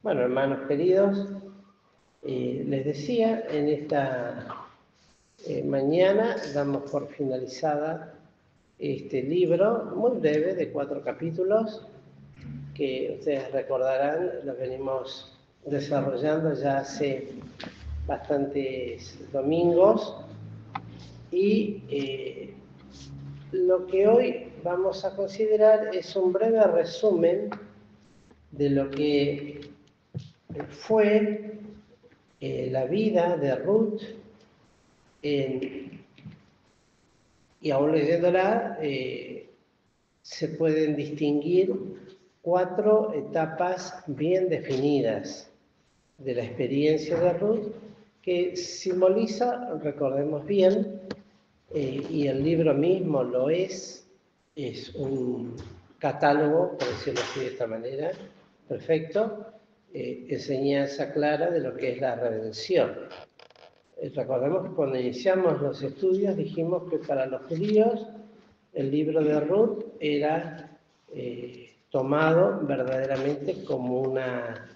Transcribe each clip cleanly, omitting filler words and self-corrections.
Bueno, hermanos queridos, les decía, en esta mañana damos por finalizada este libro muy breve de 4 capítulos que ustedes recordarán, lo venimos desarrollando ya hace bastantes domingos y lo que hoy vamos a considerar es un breve resumen de lo que fue la vida de Ruth, y aún leyéndola se pueden distinguir 4 etapas bien definidas de la experiencia de Ruth, que simboliza, recordemos bien, y el libro mismo lo es un catálogo, por decirlo así de esta manera, perfecto, enseñanza clara de lo que es la redención. Recordemos que cuando iniciamos los estudios dijimos que para los judíos el libro de Ruth era tomado verdaderamente como una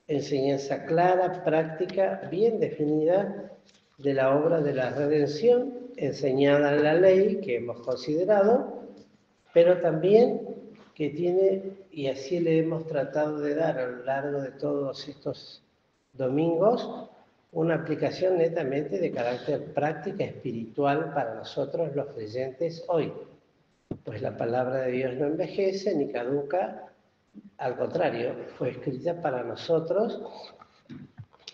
enseñanza clara, práctica, bien definida de la obra de la redención, enseñada en la ley que hemos considerado, pero también que tiene, y así le hemos tratado de dar a lo largo de todos estos domingos, una aplicación netamente de carácter práctica espiritual para nosotros los creyentes hoy. Pues la palabra de Dios no envejece ni caduca, al contrario, fue escrita para nosotros,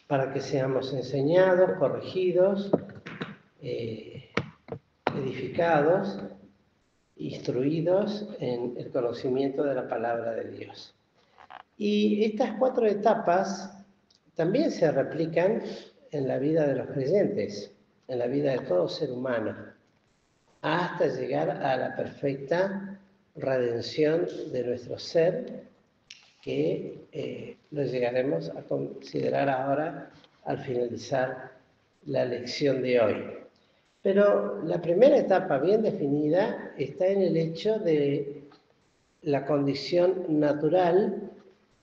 para que seamos enseñados, corregidos, edificados, instruidos en el conocimiento de la palabra de Dios. Y estas 4 etapas también se replican en la vida de los creyentes, en la vida de todo ser humano, hasta llegar a la perfecta redención de nuestro ser, que lo llegaremos a considerar ahora al finalizar la lección de hoy. Pero la primera etapa bien definida está en el hecho de la condición natural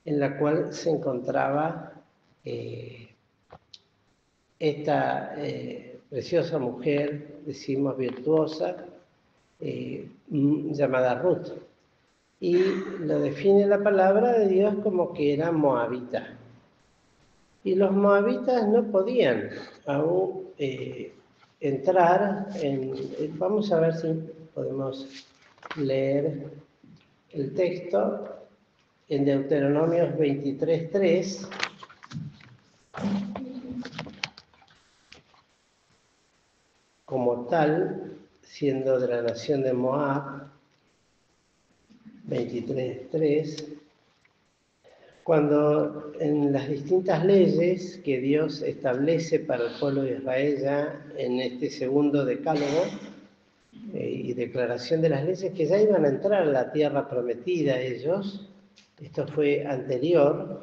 en la cual se encontraba esta preciosa mujer, decimos virtuosa, llamada Ruth. Y lo define la palabra de Dios como que era moabita. Y los moabitas no podían aún entrar en... Vamos a ver si podemos leer el texto en Deuteronomios 23:3. Como tal, siendo de la nación de Moab, 23:3, cuando en las distintas leyes que Dios establece para el pueblo de Israel ya en este segundo decálogo y declaración de las leyes que ya iban a entrar a la tierra prometida ellos, esto fue anterior,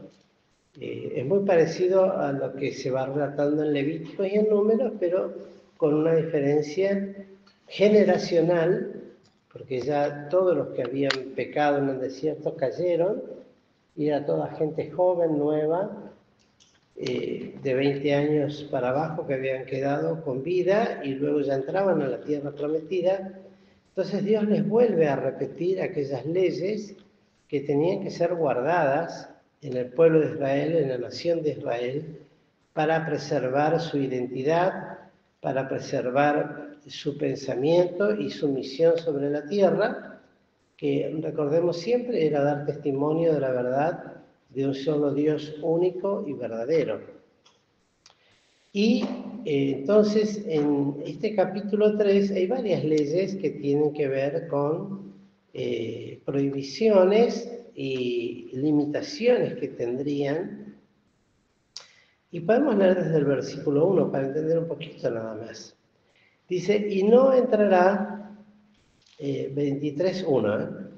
es muy parecido a lo que se va relatando en Levíticos y en Números, pero con una diferencia generacional, porque ya todos los que habían pecado en el desierto cayeron, y era toda gente joven, nueva, de 20 años para abajo que habían quedado con vida y luego ya entraban a la tierra prometida. Entonces Dios les vuelve a repetir aquellas leyes que tenían que ser guardadas en el pueblo de Israel, en la nación de Israel, para preservar su identidad, para preservar su pensamiento y su misión sobre la tierra, que recordemos siempre era dar testimonio de la verdad de un solo Dios único y verdadero. Y entonces en este capítulo 3 hay varias leyes que tienen que ver con prohibiciones y limitaciones que tendrían. Y podemos leer desde el versículo 1 para entender un poquito nada más. Dice, y no entrará, 23:1,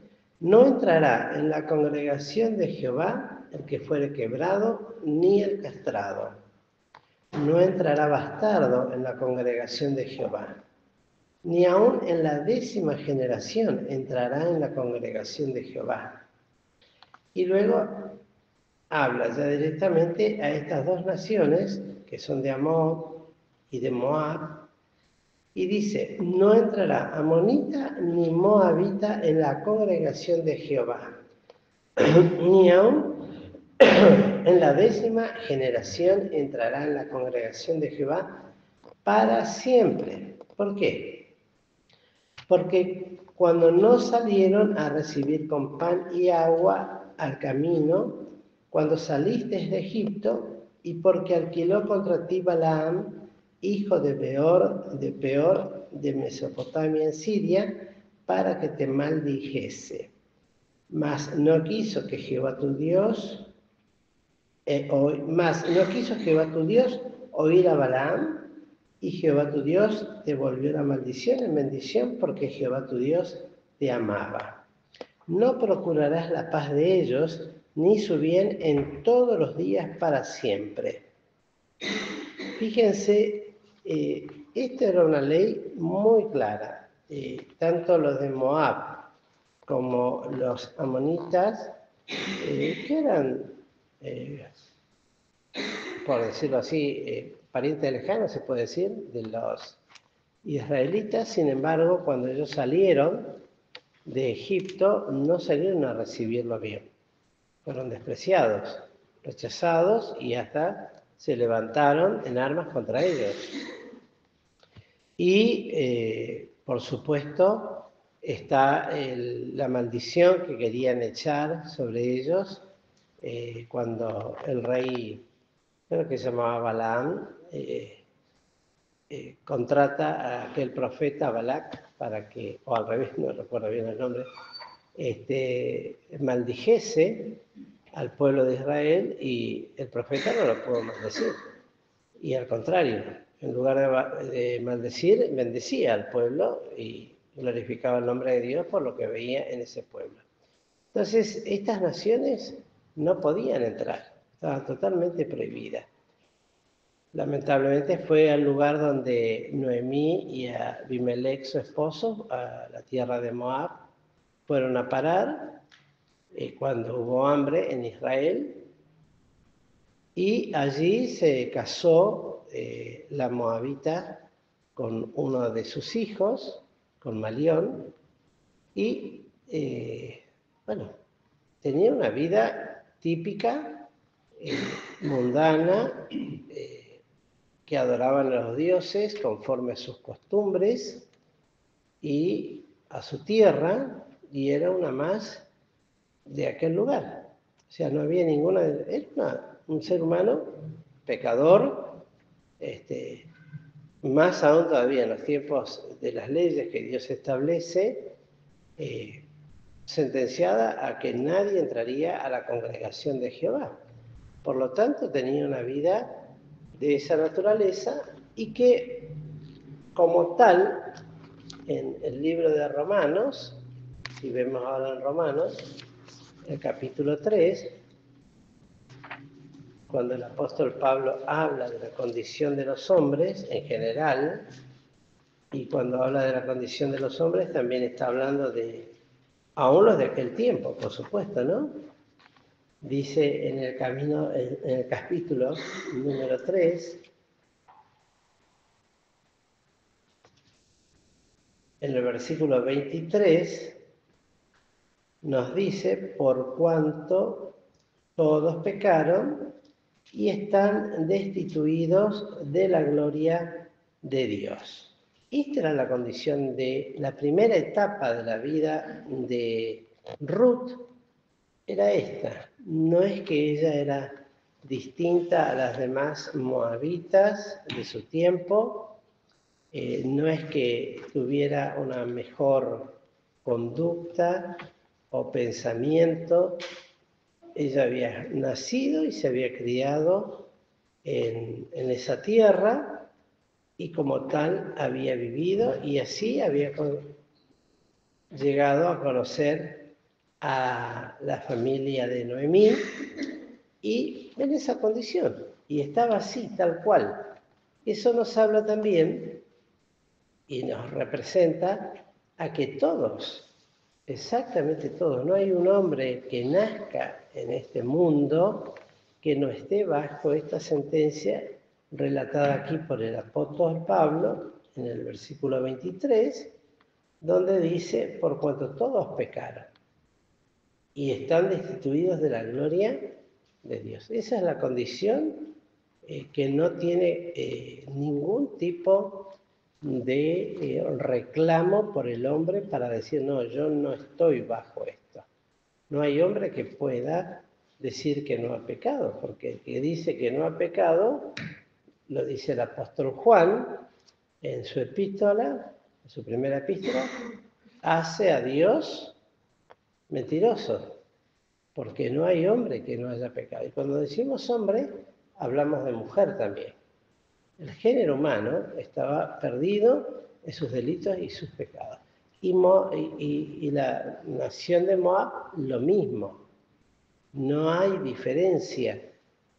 no entrará en la congregación de Jehová el que fuere quebrado, ni el castrado. No entrará bastardo en la congregación de Jehová. Ni aun en la 10ª generación entrará en la congregación de Jehová. Y luego habla ya directamente a estas dos naciones, que son de Amón y de Moab, y dice, no entrará amonita ni moabita en la congregación de Jehová, ni aun en la 10ª generación entrará en la congregación de Jehová para siempre. ¿Por qué? Porque cuando no salieron a recibir con pan y agua al camino, cuando saliste de Egipto, y porque alquiló contra ti Balaam, hijo de Peor de Mesopotamia en Siria, para que te maldijese. Mas no quiso Jehová tu Dios oír a Balaam, y Jehová tu Dios te volvió la maldición en bendición, porque Jehová tu Dios te amaba. No procurarás la paz de ellos, ni su bien en todos los días para siempre. Fíjense, esta era una ley muy clara. Tanto los de Moab como los amonitas, que eran, por decirlo así, parientes lejanos, se puede decir, de los israelitas. Sin embargo, cuando ellos salieron de Egipto, no salieron a recibirlo bien. Fueron despreciados, rechazados, y hasta se levantaron en armas contra ellos. Y, por supuesto, está la maldición que querían echar sobre ellos cuando el rey, creo que se llamaba Balaam, contrata a aquel profeta Balac para que, o al revés, no recuerdo bien el nombre, maldijese al pueblo de Israel, y el profeta no lo pudo maldecir. Y al contrario, en lugar de maldecir, bendecía al pueblo y glorificaba el nombre de Dios por lo que veía en ese pueblo. Entonces, estas naciones no podían entrar, estaban totalmente prohibidas. Lamentablemente fue al lugar donde Noemí y Abimelech, su esposo, a la tierra de Moab, fueron a parar cuando hubo hambre en Israel, y allí se casó la moabita con uno de sus hijos, con Malión, y bueno, tenía una vida típica, mundana, que adoraban a los dioses conforme a sus costumbres y a su tierra, y era una más de aquel lugar. O sea, no había ninguna... Era un ser humano pecador, más aún todavía en los tiempos de las leyes que Dios establece, sentenciada a que nadie entraría a la congregación de Jehová. Por lo tanto, tenía una vida de esa naturaleza, y que, como tal, en el libro de Romanos, si vemos ahora en Romanos, el capítulo 3, cuando el apóstol Pablo habla de la condición de los hombres en general, y cuando habla de la condición de los hombres también está hablando de, aún los de aquel tiempo, por supuesto, ¿no? Dice en el capítulo número 3, en el versículo 23, nos dice, por cuanto todos pecaron y están destituidos de la gloria de Dios. Esta era la condición de la primera etapa de la vida de Ruth, era esta. No es que ella era distinta a las demás moabitas de su tiempo, no es que tuviera una mejor conducta o pensamiento. Ella había nacido y se había criado en esa tierra, y como tal había vivido, y así había llegado a conocer a la familia de Noemí, y en esa condición, y estaba así, tal cual. Eso nos habla también y nos representa a que todos, exactamente todos, no hay un hombre que nazca en este mundo que no esté bajo esta sentencia relatada aquí por el apóstol Pablo en el versículo 23, donde dice, por cuanto todos pecaron y están destituidos de la gloria de Dios. Esa es la condición que no tiene ningún tipo de reclamo por el hombre para decir, no, yo no estoy bajo esto. No hay hombre que pueda decir que no ha pecado, porque el que dice que no ha pecado, lo dice el apóstol Juan en su epístola, en su primera epístola, hace a Dios mentiroso, porque no hay hombre que no haya pecado. Y cuando decimos hombre, hablamos de mujer también. El género humano estaba perdido en sus delitos y sus pecados. Y la nación de Moab, lo mismo. No hay diferencia.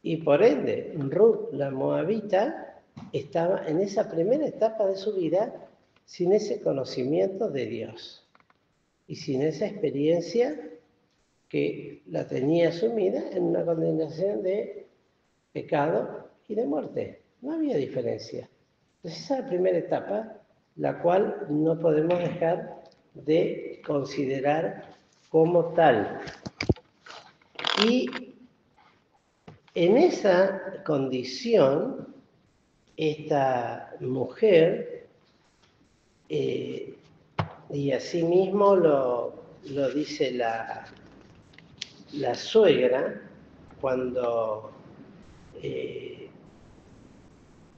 Y por ende, Ruth, la moabita, estaba en esa primera etapa de su vida sin ese conocimiento de Dios y sin esa experiencia que la tenía sumida en una condenación de pecado y de muerte. No había diferencia. Entonces esa es la primera etapa, la cual no podemos dejar de considerar como tal. Y en esa condición, esta mujer, y asimismo lo dice la suegra, cuando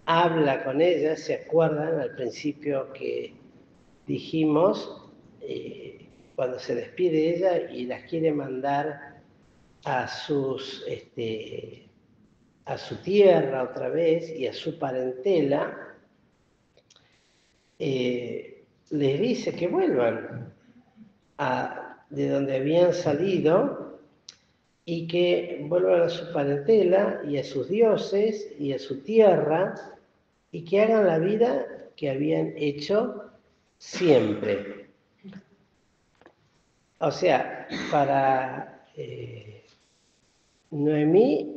habla con ella, ¿se acuerdan al principio que dijimos, cuando se despide ella y las quiere mandar a su tierra otra vez y a su parentela, les dice que vuelvan de donde habían salido y que vuelvan a su parentela y a sus dioses y a su tierra y que hagan la vida que habían hecho siempre. O sea, para Noemí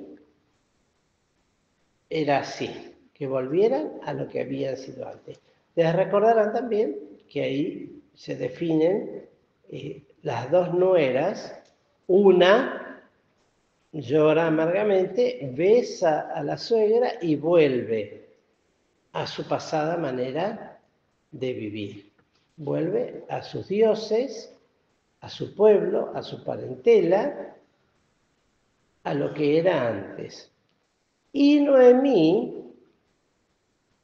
era así, que volvieran a lo que habían sido antes. Les recordarán también que ahí se definen las dos nueras. Una llora amargamente, besa a la suegra y vuelve a su pasada manera de vivir. Vuelve a sus dioses, a su pueblo, a su parentela, a lo que era antes. Y Noemí,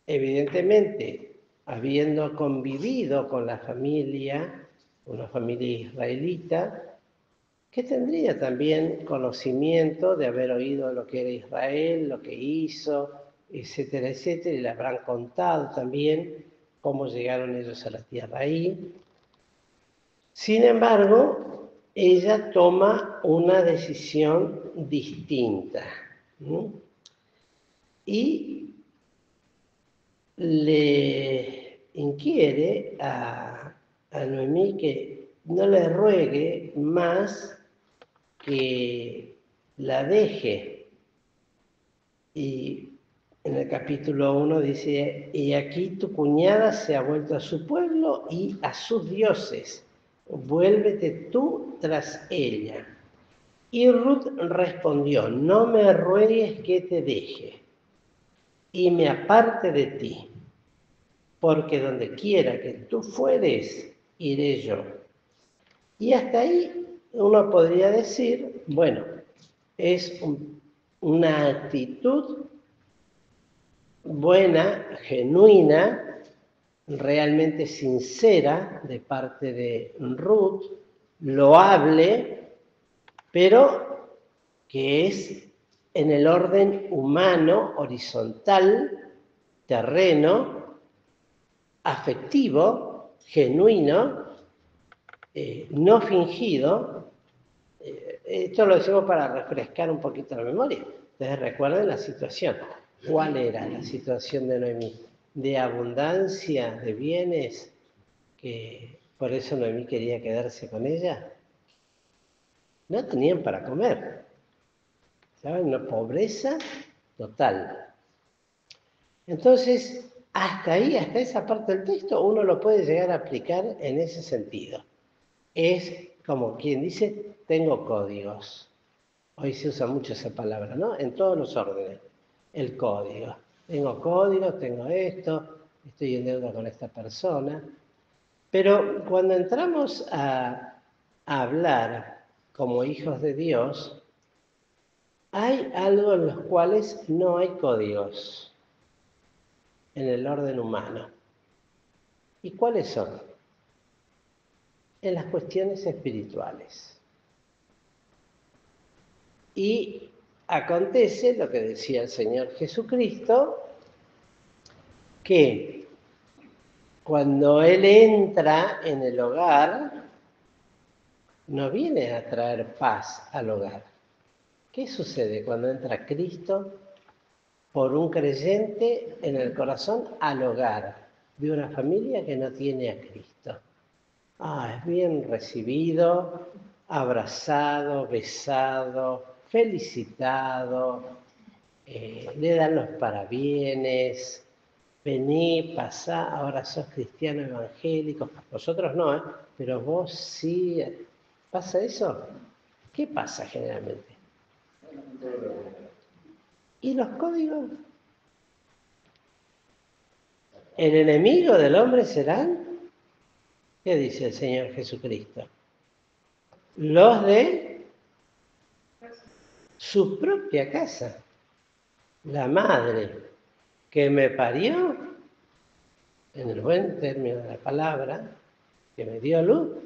evidentemente, habiendo convivido con la familia, una familia israelita, que tendría también conocimiento de haber oído lo que era Israel, lo que hizo, etcétera, etcétera, y le habrán contado también cómo llegaron ellos a la tierra ahí. Sin embargo, ella toma una decisión distinta, ¿no? Y le inquiere a Noemí que no le ruegue más que la deje. Y en el capítulo 1 dice, y aquí tu cuñada se ha vuelto a su pueblo y a sus dioses. Vuélvete tú tras ella. Y Ruth respondió, no me ruegues que te deje y me aparte de ti, porque donde quiera que tú fueres, iré yo. Y hasta ahí uno podría decir, bueno, es una actitud buena, genuina, realmente sincera de parte de Ruth, loable, pero que es en el orden humano, horizontal, terreno, afectivo, genuino, no fingido. Esto lo decimos para refrescar un poquito la memoria. Entonces recuerden la situación. ¿Cuál era la situación de Noemí? De abundancia de bienes, que por eso Noemí quería quedarse con ella. No tenían para comer. Estaba en una pobreza total. Entonces, hasta ahí, hasta esa parte del texto, uno lo puede llegar a aplicar en ese sentido. Es como quien dice, tengo códigos. Hoy se usa mucho esa palabra, ¿no? En todos los órdenes. El código. Tengo códigos, tengo esto, estoy en deuda con esta persona. Pero cuando entramos a hablar como hijos de Dios, hay algo en los cuales no hay códigos en el orden humano. ¿Y cuáles son? En las cuestiones espirituales. Y acontece lo que decía el Señor Jesucristo, que cuando Él entra en el hogar, no viene a traer paz al hogar. ¿Qué sucede cuando entra Cristo por un creyente en el corazón al hogar de una familia que no tiene a Cristo? Es bien recibido, abrazado, besado, felicitado, le dan los parabienes, vení, pasá, ahora sos cristiano evangélico. Nosotros no, pero vos sí. ¿Pasa eso? ¿Qué pasa generalmente? ¿Y los códigos? ¿El enemigo del hombre serán? ¿Qué dice el Señor Jesucristo? Los de su propia casa. La madre que me parió, en el buen término de la palabra, que me dio luz,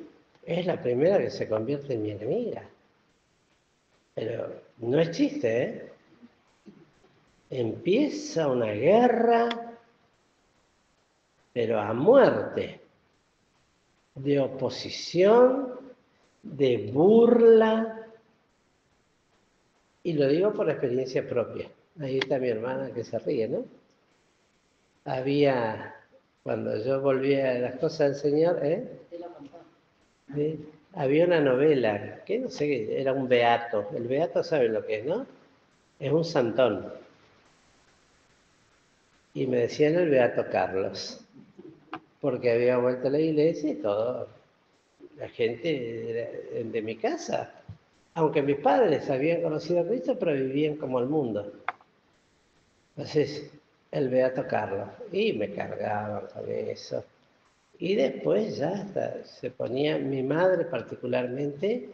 es la primera que se convierte en mi enemiga. Pero no es chiste, ¿eh? Empieza una guerra, pero a muerte, de oposición, de burla, y lo digo por experiencia propia. Ahí está mi hermana que se ríe, ¿no? Cuando yo volvía a las cosas del Señor, ¿sí? Había una novela, que no sé qué, era un beato. El beato sabe lo que es, ¿no? Es un santón. Y me decían el beato Carlos, porque había vuelto a la iglesia y todo. La gente de mi casa, aunque mis padres habían conocido a Cristo, pero vivían como el mundo. Entonces, el beato Carlos. Y me cargaban con eso. Y después ya hasta se ponía, mi madre particularmente,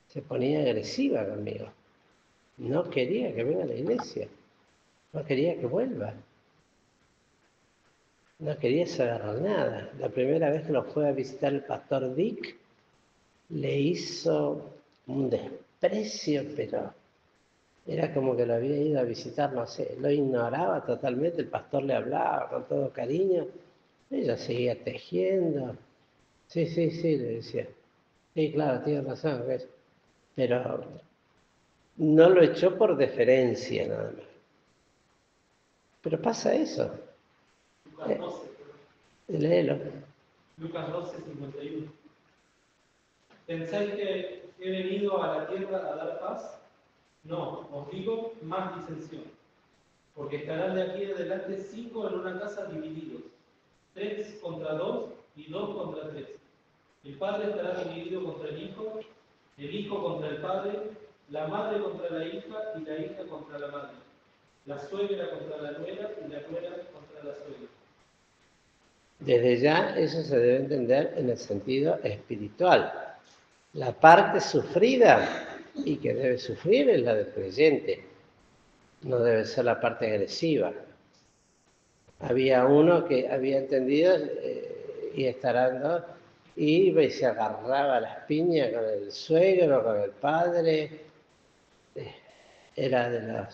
se ponía agresiva conmigo. No quería que venga a la iglesia. No quería que vuelva. No quería saber nada. La primera vez que lo fue a visitar el pastor Dick, le hizo un desprecio, pero era como que lo había ido a visitar, no sé, lo ignoraba totalmente, el pastor le hablaba con todo cariño, ella seguía tejiendo. Sí, sí, sí, le decía. Sí, claro, tienes razón, ¿ves? Pero no lo echó por deferencia nada más. Pero pasa eso. Lucas 12. Léelo. Lucas 12, 51. ¿Pensáis que he venido a la tierra a dar paz? No, os digo más disensión. Porque estarán de aquí en adelante 5 en una casa divididos, 3 contra 2 y 2 contra 3. El padre estará dividido contra el hijo contra el padre, la madre contra la hija y la hija contra la madre, la suegra contra la nuera y la nuera contra la suegra. Desde ya eso se debe entender en el sentido espiritual. La parte sufrida y que debe sufrir es la del creyente, no debe ser la parte agresiva. Había uno que había entendido y estarando, iba y se agarraba a las piñas con el suegro, con el padre. Era de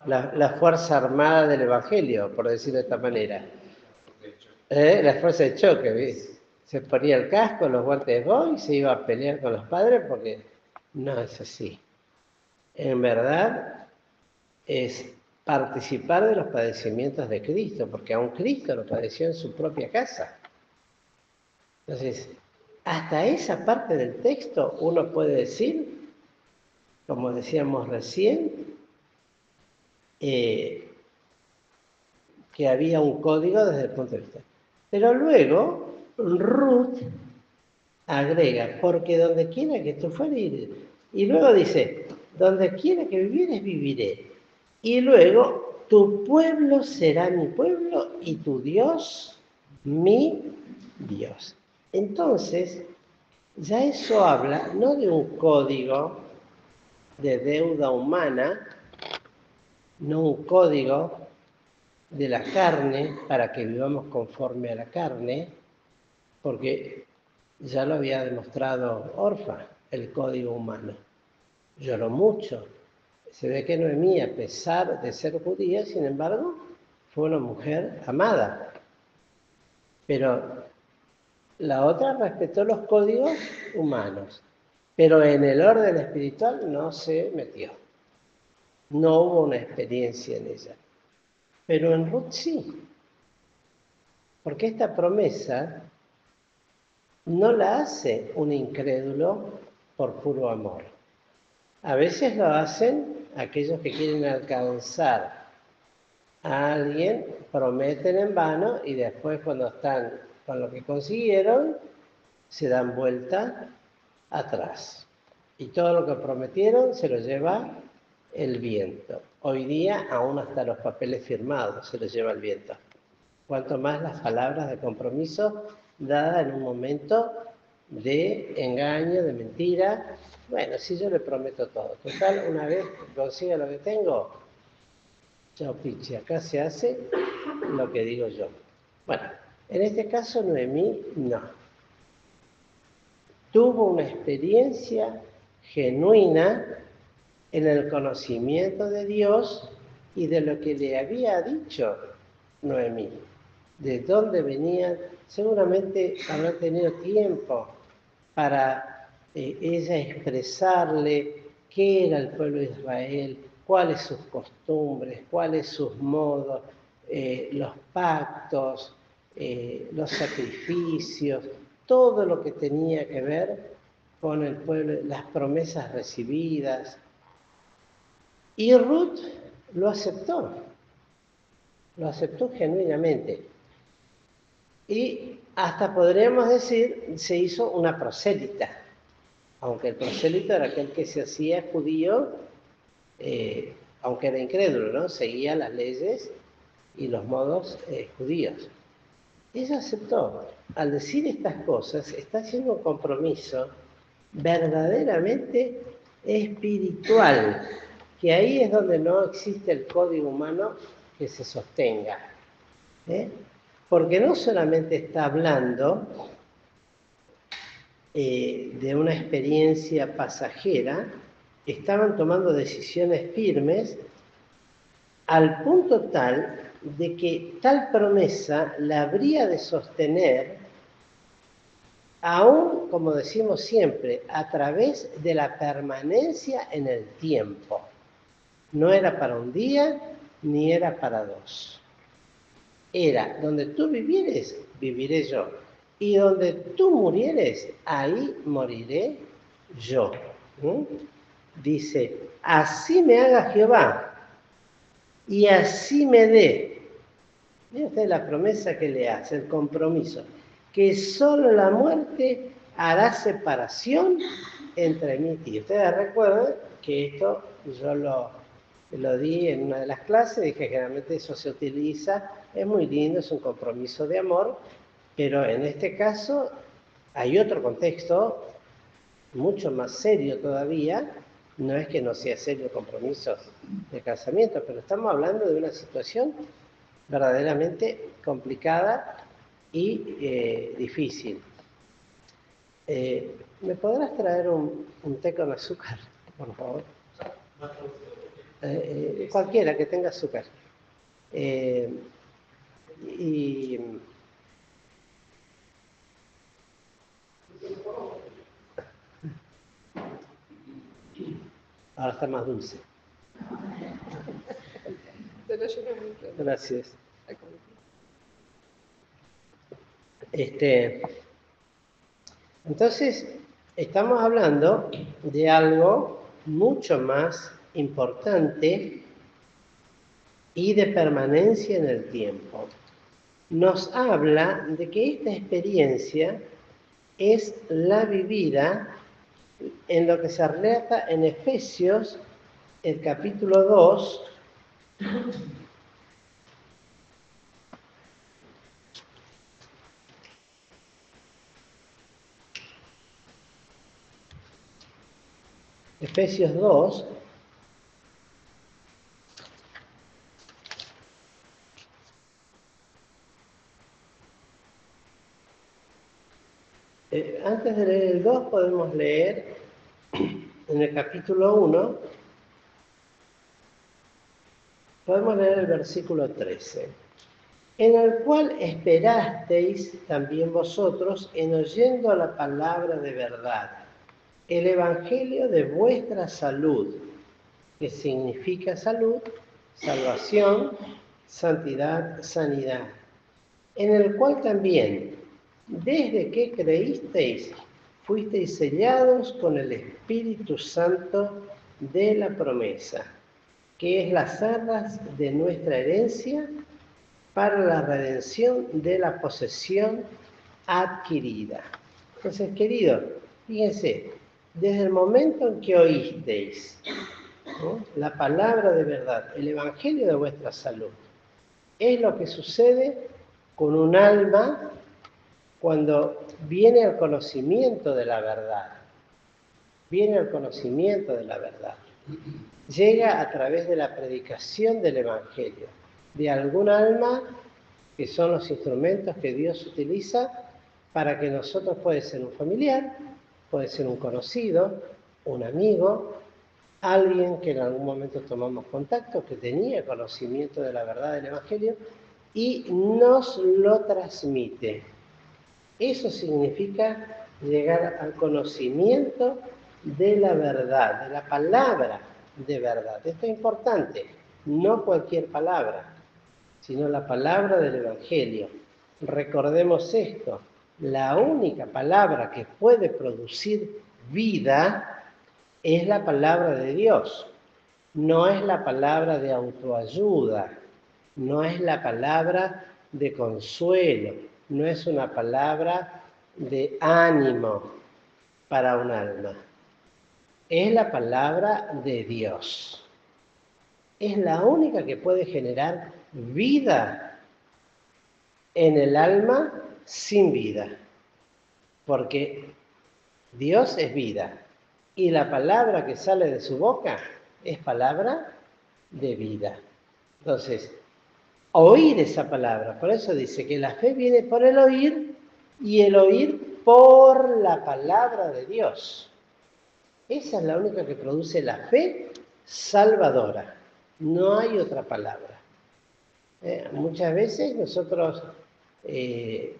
la Fuerza Armada del Evangelio, por decirlo de esta manera. La fuerza de choque, ¿ves? Se ponía el casco, los guantes de box y se iba a pelear con los padres porque no es así. En verdad es participar de los padecimientos de Cristo, porque aún Cristo lo padeció en su propia casa. Entonces, hasta esa parte del texto uno puede decir, como decíamos recién, que había un código desde el punto de vista. Pero luego Ruth agrega, porque donde quiera que tú fueres, y luego dice, donde quiera que vivieres, viviré. Y luego, tu pueblo será mi pueblo y tu Dios, mi Dios. Entonces, ya eso habla no de un código de deuda humana, no un código de la carne para que vivamos conforme a la carne, porque ya lo había demostrado Orfa, el código humano. Lloró mucho. Se ve que Noemí, a pesar de ser judía, sin embargo, fue una mujer amada. Pero la otra respetó los códigos humanos, pero en el orden espiritual no se metió. No hubo una experiencia en ella. Pero en Ruth sí. Porque esta promesa no la hace un incrédulo por puro amor. A veces lo hacen aquellos que quieren alcanzar a alguien, prometen en vano y después cuando están con lo que consiguieron, se dan vuelta atrás. Y todo lo que prometieron se lo lleva el viento. Hoy día aún hasta los papeles firmados se los lleva el viento. Cuanto más las palabras de compromiso dadas en un momento de engaño, de mentira. Bueno, si yo le prometo todo. Total, una vez que consiga lo que tengo, chao pichi, acá se hace lo que digo yo. Bueno, en este caso Noemí no. Tuvo una experiencia genuina en el conocimiento de Dios y de lo que le había dicho Noemí. De dónde venían, seguramente habrá tenido tiempo para ella expresarle qué era el pueblo de Israel, cuáles sus costumbres, cuáles sus modos, los pactos, los sacrificios, todo lo que tenía que ver con el pueblo, las promesas recibidas. Y Ruth lo aceptó genuinamente. Y hasta podríamos decir, se hizo una prosélita, aunque el prosélito era aquel que se hacía judío, aunque era incrédulo, ¿no? Seguía las leyes y los modos judíos. Ella aceptó. Al decir estas cosas, está haciendo un compromiso verdaderamente espiritual, que ahí es donde no existe el código humano que se sostenga. Porque no solamente está hablando de una experiencia pasajera, estaban tomando decisiones firmes al punto tal de que tal promesa la habría de sostener aún, como decimos siempre, a través de la permanencia en el tiempo. No era para un día, ni era para dos. Era, donde tú vivieres, viviré yo. Y donde tú murieres, ahí moriré yo. Dice, así me haga Jehová, y así me dé. Mira usted la promesa que le hace, el compromiso, que solo la muerte hará separación entre mí y ti. Ustedes recuerdan que esto yo lo di en una de las clases, dije que generalmente eso se utiliza, es muy lindo, es un compromiso de amor, pero en este caso hay otro contexto mucho más serio todavía. No es que no sea serio el compromiso de casamiento, pero estamos hablando de una situación verdaderamente complicada y difícil. ¿Me podrás traer un té con azúcar, por favor? Cualquiera que tenga azúcar. Y ahora está más dulce. Gracias. Entonces, estamos hablando de algo mucho más importante y de permanencia en el tiempo. Nos habla de que esta experiencia es la vivida en lo que se relata en Efesios, el capítulo 2, Efesios 2, antes de leer el 2 podemos leer en el capítulo 1, podemos leer el versículo 13, en el cual esperasteis también vosotros en oyendo la palabra de verdad, el evangelio de vuestra salud, que significa salud, salvación, santidad, sanidad, en el cual también, desde que creísteis, fuisteis sellados con el Espíritu Santo de la promesa, que es las arras de nuestra herencia para la redención de la posesión adquirida. Entonces, queridos, fíjense, desde el momento en que oísteis, ¿no?, la palabra de verdad, el evangelio de vuestra salud, es lo que sucede con un alma cuando viene al conocimiento de la verdad. Viene al conocimiento de la verdad. Llega a través de la predicación del evangelio, de algún alma que son los instrumentos que Dios utiliza para que nosotros, puede ser un familiar, puede ser un conocido, un amigo, alguien que en algún momento tomamos contacto, que tenía conocimiento de la verdad del evangelio y nos lo transmite. Eso significa llegar al conocimiento de la verdad, de la palabra de verdad. Esto es importante, no cualquier palabra, sino la palabra del evangelio. Recordemos esto, la única palabra que puede producir vida es la palabra de Dios. No es la palabra de autoayuda, no es la palabra de consuelo, no es una palabra de ánimo para un alma. Es la palabra de Dios. Es la única que puede generar vida en el alma sin vida. Porque Dios es vida y la palabra que sale de su boca es palabra de vida. Entonces, oír esa palabra, por eso dice que la fe viene por el oír y el oír por la palabra de Dios. Esa es la única que produce la fe salvadora. No hay otra palabra. Muchas veces nosotros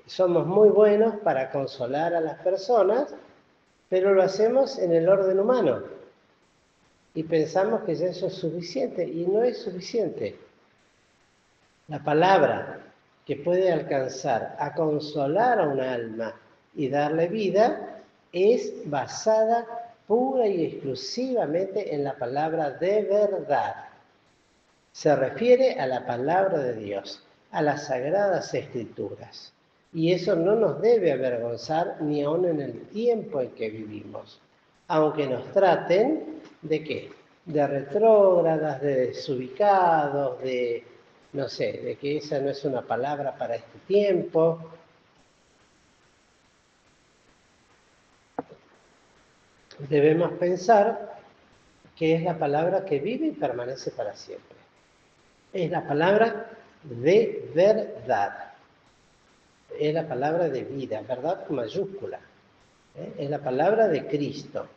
somos muy buenos para consolar a las personas, pero lo hacemos en el orden humano. Y pensamos que ya eso es suficiente, y no es suficiente. La palabra que puede alcanzar a consolar a un alma y darle vida es basada pura y exclusivamente en la palabra de verdad. Se refiere a la palabra de Dios, a las sagradas escrituras. Y eso no nos debe avergonzar ni aun en el tiempo en que vivimos. Aunque nos traten de ¿qué? De retrógradas, de desubicados, de, no sé, de que esa no es una palabra para este tiempo. Debemos pensar que es la palabra que vive y permanece para siempre. Es la palabra de verdad. Es la palabra de vida, verdad con mayúscula. Es la palabra de Cristo.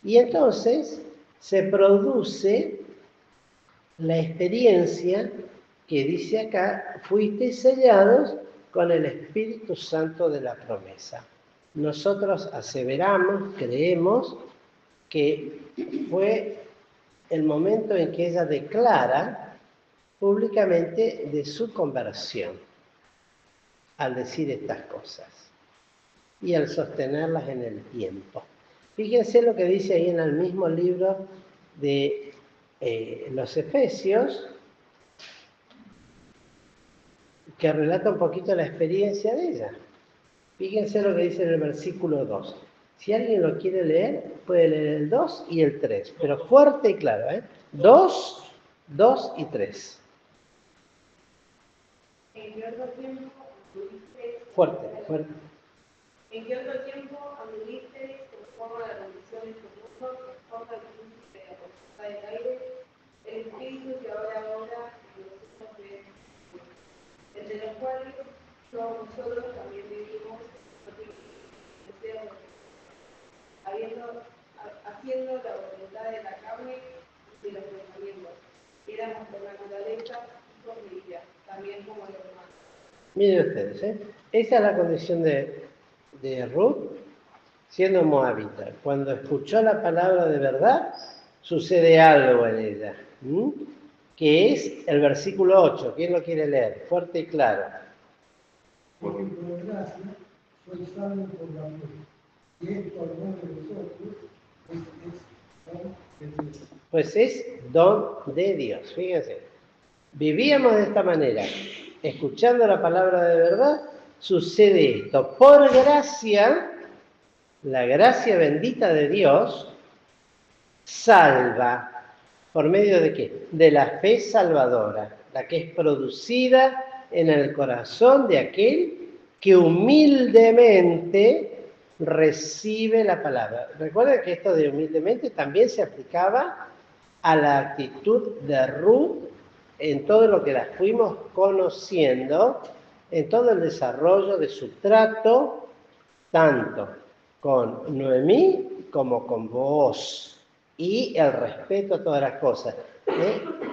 Y entonces se produce la experiencia que dice acá, fuisteis sellados con el Espíritu Santo de la promesa. Nosotros aseveramos, creemos, que fue el momento en que ella declara públicamente de su conversión al decir estas cosas y al sostenerlas en el tiempo. Fíjense lo que dice ahí en el mismo libro de los Efesios, que relata un poquito la experiencia de ella. Fíjense lo que dice en el versículo 2. Si alguien lo quiere leer, puede leer el 2 y el 3, pero fuerte y claro, ¿eh? 2, 2 y 3. En que otro tiempo anduviste. Fuerte, fuerte. En que otro tiempo anduviste conforme a la condición de este mundo, conforme al príncipe de la potestad del aire, el espíritu que ahora en los hijos de entre los cuales todos nosotros también vivimos haciendo la voluntad de la carne y de los pensamientos. Éramos por naturaleza hijos de ira, también como los demás. Miren ustedes, ¿eh? Esa es la condición de Ruth, siendo moabita. Cuando escuchó la palabra de verdad, sucede algo en ella, que es el versículo 8. ¿Quién lo quiere leer? Fuerte y claro. Porque por gracia soy salvo por la fe. Y esto al no de vosotros es don de Dios. Pues es don de Dios, fíjense. Vivíamos de esta manera, escuchando la palabra de verdad, sucede esto. Por gracia, la gracia bendita de Dios salva. ¿Por medio de qué? De la fe salvadora, la que es producida en el corazón de aquel que humildemente recibe la palabra. Recuerden que esto de humildemente también se aplicaba a la actitud de Ruth en todo lo que la fuimos conociendo, en todo el desarrollo de su trato, tanto con Noemí como con Booz, y el respeto a todas las cosas.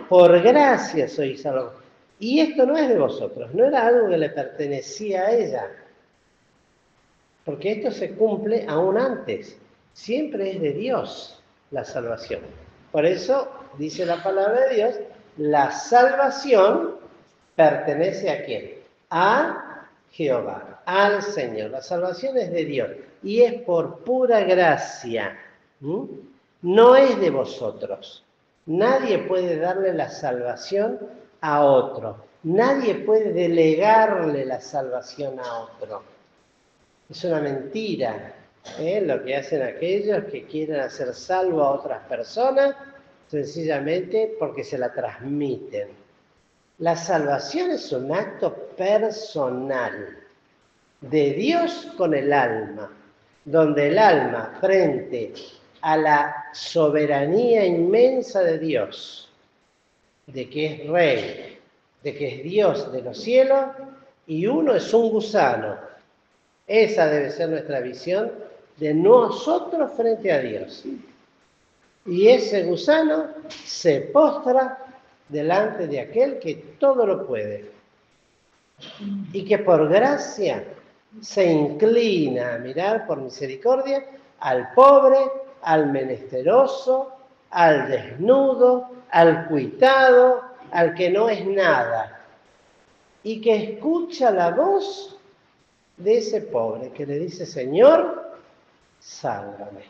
Por gracia sois salvos. Y esto no es de vosotros, no era algo que le pertenecía a ella, porque esto se cumple aún antes. Siempre es de Dios la salvación. Por eso dice la palabra de Dios, la salvación pertenece ¿a quién? A Jehová, al Señor. La salvación es de Dios y es por pura gracia. No es de vosotros. Nadie puede darle la salvación a otro. Nadie puede delegarle la salvación a otro. Es una mentira, lo que hacen aquellos que quieren hacer salvo a otras personas, sencillamente porque se la transmiten. La salvación es un acto personal de Dios con el alma, donde el alma, frente a la soberanía inmensa de Dios, de que es Rey, de que es Dios de los cielos, y uno es un gusano. Esa debe ser nuestra visión de nosotros frente a Dios. Y ese gusano se postra delante de aquel que todo lo puede. Y que por gracia se inclina a mirar por misericordia al pobre, al menesteroso, al desnudo, al cuitado, al que no es nada. Y que escucha la voz de ese pobre que le dice, Señor, sálvame,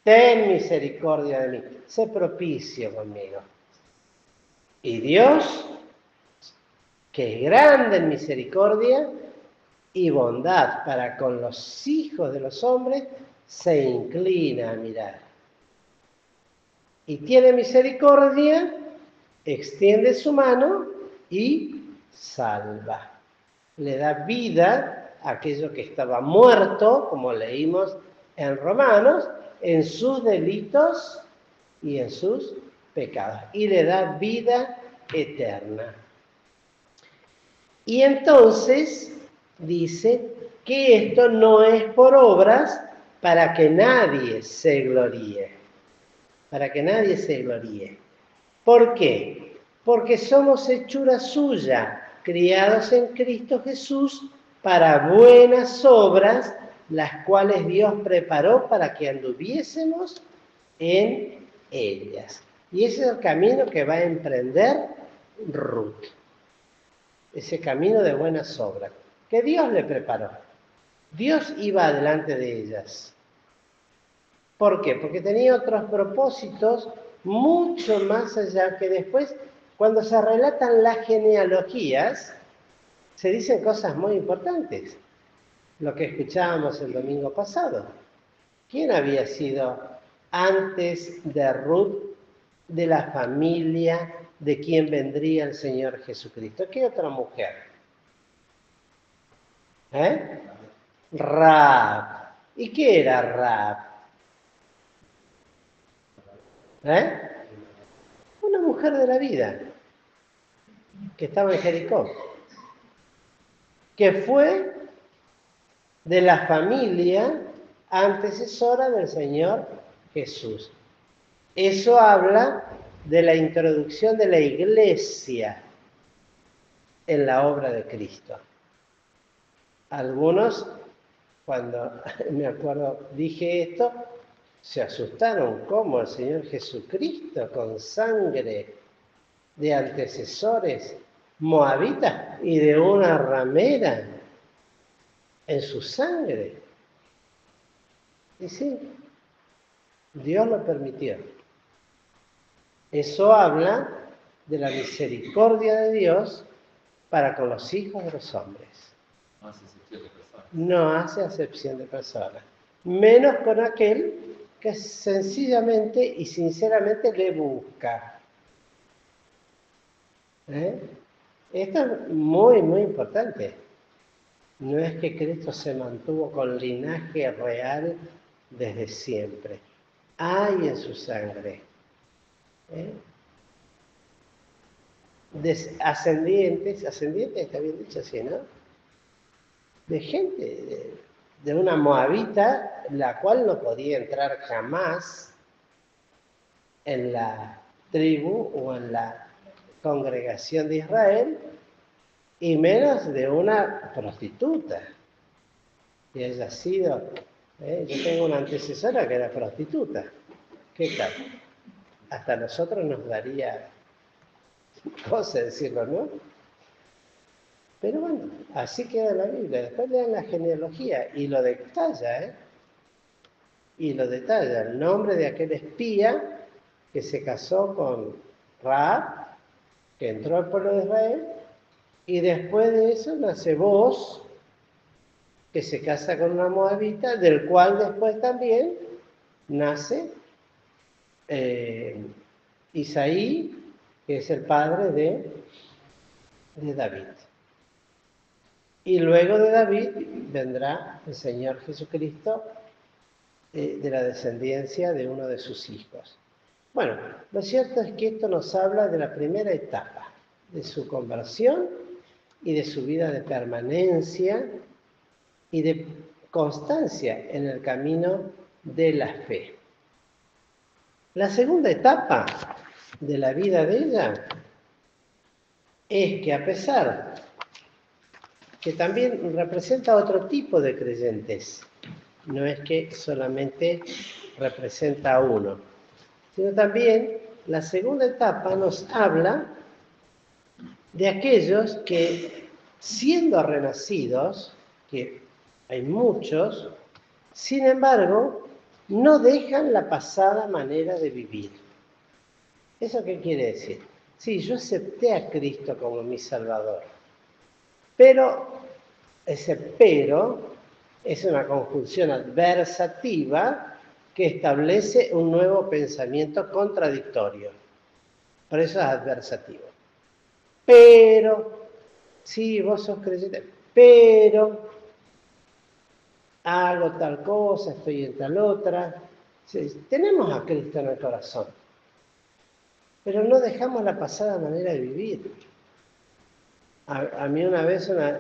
ten misericordia de mí, sé propicio conmigo. Y Dios, que es grande en misericordia y bondad para con los hijos de los hombres, se inclina a mirar. Y tiene misericordia, extiende su mano y salva. Le da vida a aquello que estaba muerto, como leímos en Romanos, en sus delitos y en sus pecados. Y le da vida eterna. Y entonces dice que esto no es por obras para que nadie se gloríe. Para que nadie se gloríe. ¿Por qué? Porque somos hechura suya, criados en Cristo Jesús para buenas obras, las cuales Dios preparó para que anduviésemos en ellas. Y ese es el camino que va a emprender Ruth. Ese camino de buenas obras, que Dios le preparó. Dios iba adelante de ellas. ¿Por qué? Porque tenía otros propósitos mucho más allá que después, cuando se relatan las genealogías, se dicen cosas muy importantes. Lo que escuchábamos el domingo pasado. ¿Quién había sido antes de Ruth de la familia de quien vendría el Señor Jesucristo? ¿Qué otra mujer? Rahab. ¿Y qué era Rahab? Una mujer de la vida que estaba en Jericó, que fue de la familia antecesora del Señor Jesús. Eso habla de la introducción de la iglesia en la obra de Cristo. Algunos, cuando me acuerdo dije esto, se asustaron. ¿Cómo el Señor Jesucristo con sangre de antecesores moabitas y de una ramera en su sangre? Y sí, Dios lo permitió. Eso habla de la misericordia de Dios para con los hijos de los hombres. No hace acepción de personas. Menos con aquel que sencillamente y sinceramente le busca. Esto es muy, muy importante. No es que Cristo se mantuvo con linaje real desde siempre. Hay en su sangre ascendientes está bien dicho así, ¿no? De gente, de una moabita, la cual no podía entrar jamás en la tribu o en la congregación de Israel, y menos de una prostituta que haya sido. Yo tengo una antecesora que era prostituta. ¿Qué tal? Hasta a nosotros nos daría cosa decirlo, ¿no? Pero bueno, así queda la Biblia. Después lean la genealogía y lo detalla, Y lo detalla. El nombre de aquel espía que se casó con Rahab, que entró al pueblo de Israel, y después de eso nace Boaz, que se casa con una moabita, del cual después también nace Isaí, que es el padre de David. Y luego de David vendrá el Señor Jesucristo, de la descendencia de uno de sus hijos. Bueno, lo cierto es que esto nos habla de la primera etapa, de su conversión y de su vida de permanencia y de constancia en el camino de la fe. La segunda etapa de la vida de ella es que, a pesar que también representa otro tipo de creyentes, no es que solamente representa a uno, sino también la segunda etapa nos habla de aquellos que, siendo renacidos, que hay muchos, sin embargo, no dejan la pasada manera de vivir. ¿Eso qué quiere decir? Sí, yo acepté a Cristo como mi Salvador, pero ese pero es una conjunción adversativa que establece un nuevo pensamiento contradictorio. Por eso es adversativo. Pero, sí, vos sos creyente, pero hago tal cosa, estoy en tal otra. Sí, tenemos a Cristo en el corazón, pero no dejamos la pasada manera de vivir. A mí una vez una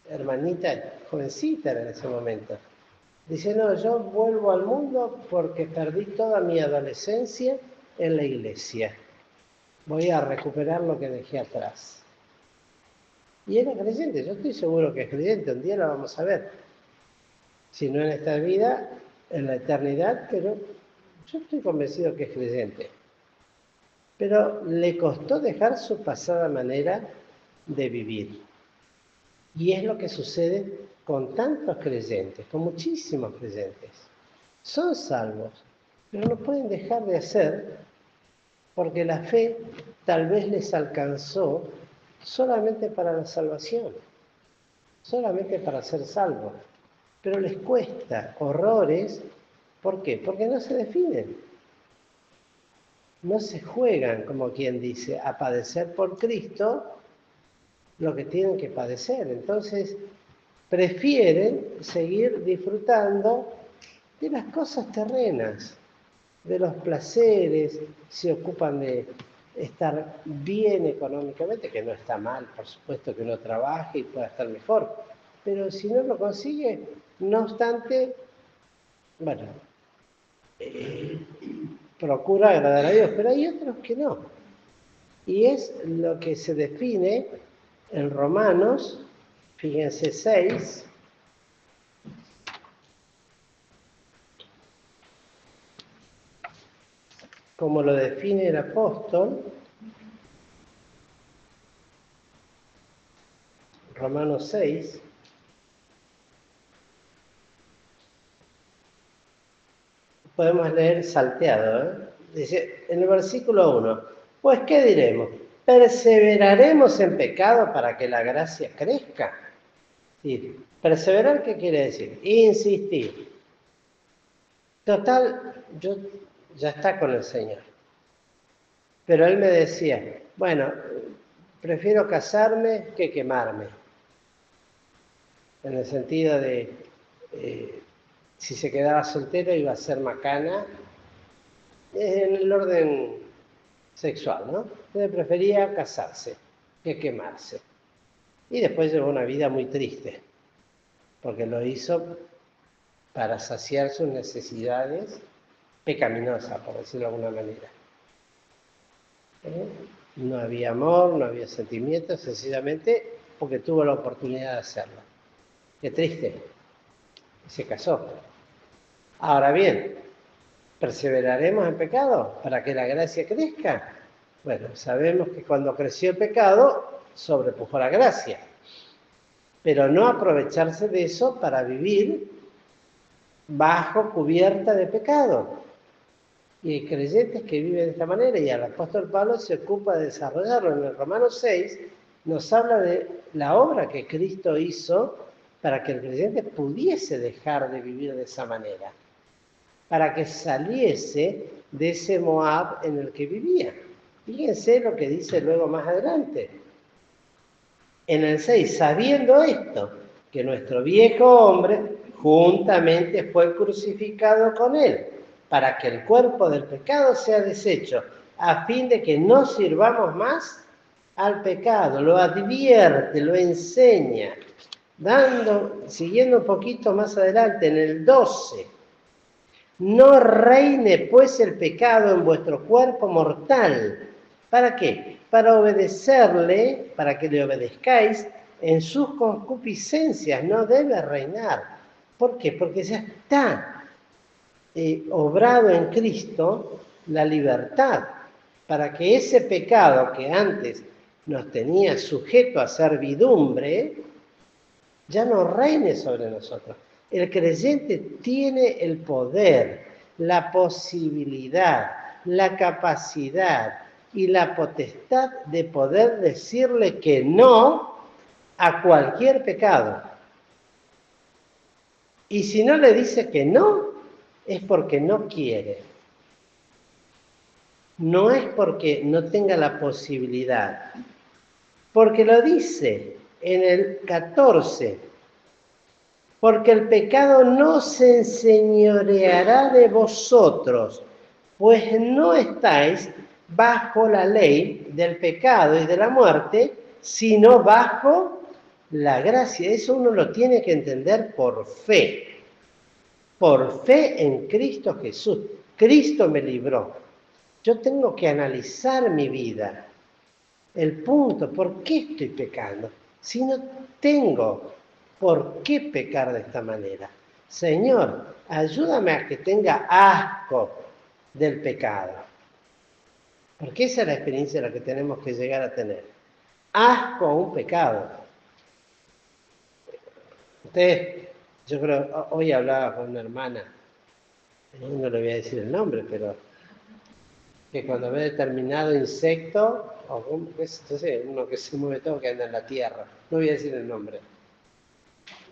hermanita, jovencita en ese momento, dice, no, yo vuelvo al mundo porque perdí toda mi adolescencia en la iglesia. Voy a recuperar lo que dejé atrás. Y era creyente, yo estoy seguro que es creyente, un día la vamos a ver. Si no en esta vida, en la eternidad, pero yo estoy convencido que es creyente. Pero le costó dejar su pasada manera de vivir. Y es lo que sucede con tantos creyentes, con muchísimos creyentes. Son salvos, pero no pueden dejar de hacer porque la fe tal vez les alcanzó solamente para la salvación, solamente para ser salvos. Pero les cuesta horrores. ¿Por qué? Porque no se definen. No se juegan, como quien dice, a padecer por Cristo lo que tienen que padecer. Entonces, prefieren seguir disfrutando de las cosas terrenas, de los placeres, se ocupan de estar bien económicamente, que no está mal, por supuesto que uno trabaje y pueda estar mejor, pero si no lo consigue, no obstante, bueno, procura agradar a Dios, pero hay otros que no. Y es lo que se define en Romanos, fíjense 6, como lo define el apóstol, Romanos 6, podemos leer salteado, ¿eh? Dice, en el versículo 1, pues ¿qué diremos? ¿Perseveraremos en pecado para que la gracia crezca? Sí. ¿Perseverar qué quiere decir? Insistir. Total, yo ya está con el Señor. Pero él me decía, bueno, prefiero casarme que quemarme. En el sentido de, si se quedaba soltero iba a ser macana, en el orden sexual, ¿no? Entonces prefería casarse que quemarse. Y después llevó una vida muy triste, porque lo hizo para saciar sus necesidades pecaminosas, por decirlo de alguna manera. No había amor, no había sentimientos, sencillamente porque tuvo la oportunidad de hacerlo. Qué triste. Se casó. Ahora bien, ¿perseveraremos en pecado para que la gracia crezca? Bueno, sabemos que cuando creció el pecado, sobrepujó la gracia. Pero no aprovecharse de eso para vivir bajo cubierta de pecado. Y hay creyentes que viven de esta manera, y el apóstol Pablo se ocupa de desarrollarlo. En el Romanos 6 nos habla de la obra que Cristo hizo para que el creyente pudiese dejar de vivir de esa manera, para que saliese de ese Moab en el que vivía. Fíjense lo que dice luego más adelante. En el 6, sabiendo esto, que nuestro viejo hombre juntamente fue crucificado con él, para que el cuerpo del pecado sea deshecho, a fin de que no sirvamos más al pecado. Lo advierte, lo enseña, siguiendo un poquito más adelante, en el 12. No reine pues el pecado en vuestro cuerpo mortal. ¿Para qué? Para obedecerle, para que le obedezcáis en sus concupiscencias. No debe reinar. ¿Por qué? Porque ya está obrado en Cristo la libertad, para que ese pecado que antes nos tenía sujeto a servidumbre, ya no reine sobre nosotros. El creyente tiene el poder, la posibilidad, la capacidad y la potestad de poder decirle que no a cualquier pecado. Y si no le dice que no, es porque no quiere. No es porque no tenga la posibilidad. Porque lo dice en el 14. Porque el pecado no se enseñoreará de vosotros, pues no estáis bajo la ley del pecado y de la muerte, sino bajo la gracia. Eso uno lo tiene que entender por fe en Cristo Jesús. Cristo me libró. Yo tengo que analizar mi vida. El punto, ¿por qué estoy pecando? Si no tengo por qué pecar de esta manera. Señor, ayúdame a que tenga asco del pecado. Porque esa es la experiencia la que tenemos que llegar a tener. Asco a un pecado. Ustedes, yo creo, hoy hablaba con una hermana, no le voy a decir el nombre, pero que cuando ve determinado insecto, o entonces uno que se mueve todo, que anda en la tierra, no voy a decir el nombre,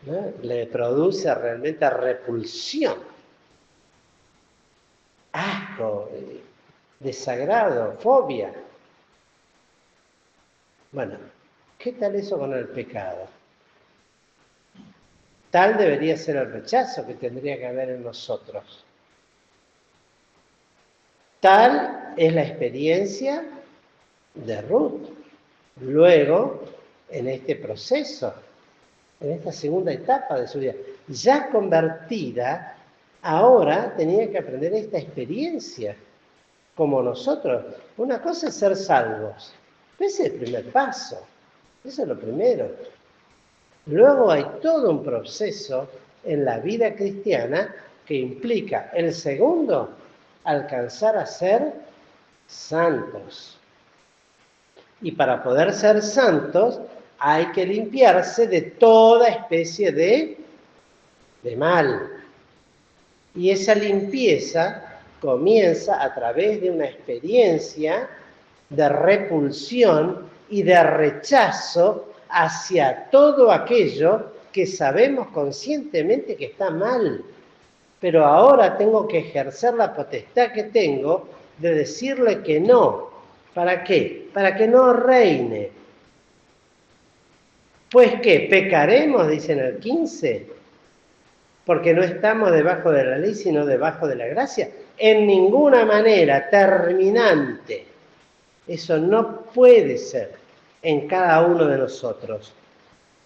¿no? Le produce realmente repulsión, asco, desagrado, fobia. Bueno, ¿qué tal eso con el pecado? Tal debería ser el rechazo que tendría que haber en nosotros. Tal es la experiencia de Ruth. Luego, en este proceso, en esta segunda etapa de su vida, ya convertida, ahora tenía que aprender esta experiencia, como nosotros. Una cosa es ser salvos. Ese es el primer paso. Eso es lo primero. Luego hay todo un proceso en la vida cristiana que implica, el segundo, alcanzar a ser santos. Y para poder ser santos hay que limpiarse de toda especie de mal. Y esa limpieza comienza a través de una experiencia de repulsión y de rechazo hacia todo aquello que sabemos conscientemente que está mal. Pero ahora tengo que ejercer la potestad que tengo de decirle que no. ¿Para qué? Para que no reine. Pues ¿qué? ¿Pecaremos? Dice en el 15. Porque no estamos debajo de la ley, sino debajo de la gracia. En ninguna manera, terminante. Eso no puede ser en cada uno de nosotros.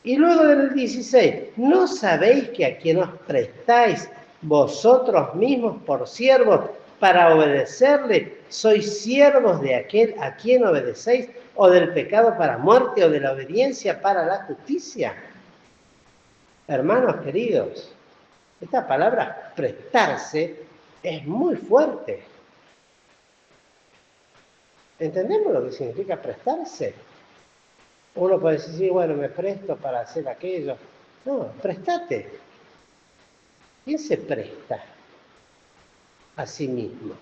Y luego del 16, ¿no sabéis que a quien os prestáis vosotros mismos por siervos para obedecerle, sois siervos de aquel a quien obedecéis, o del pecado para muerte, o de la obediencia para la justicia? Hermanos queridos, esta palabra prestarse es muy fuerte. ¿Entendemos lo que significa prestarse? Uno puede decir, sí, bueno, me presto para hacer aquello. No, prestate. ¿Quién se presta a sí mismo?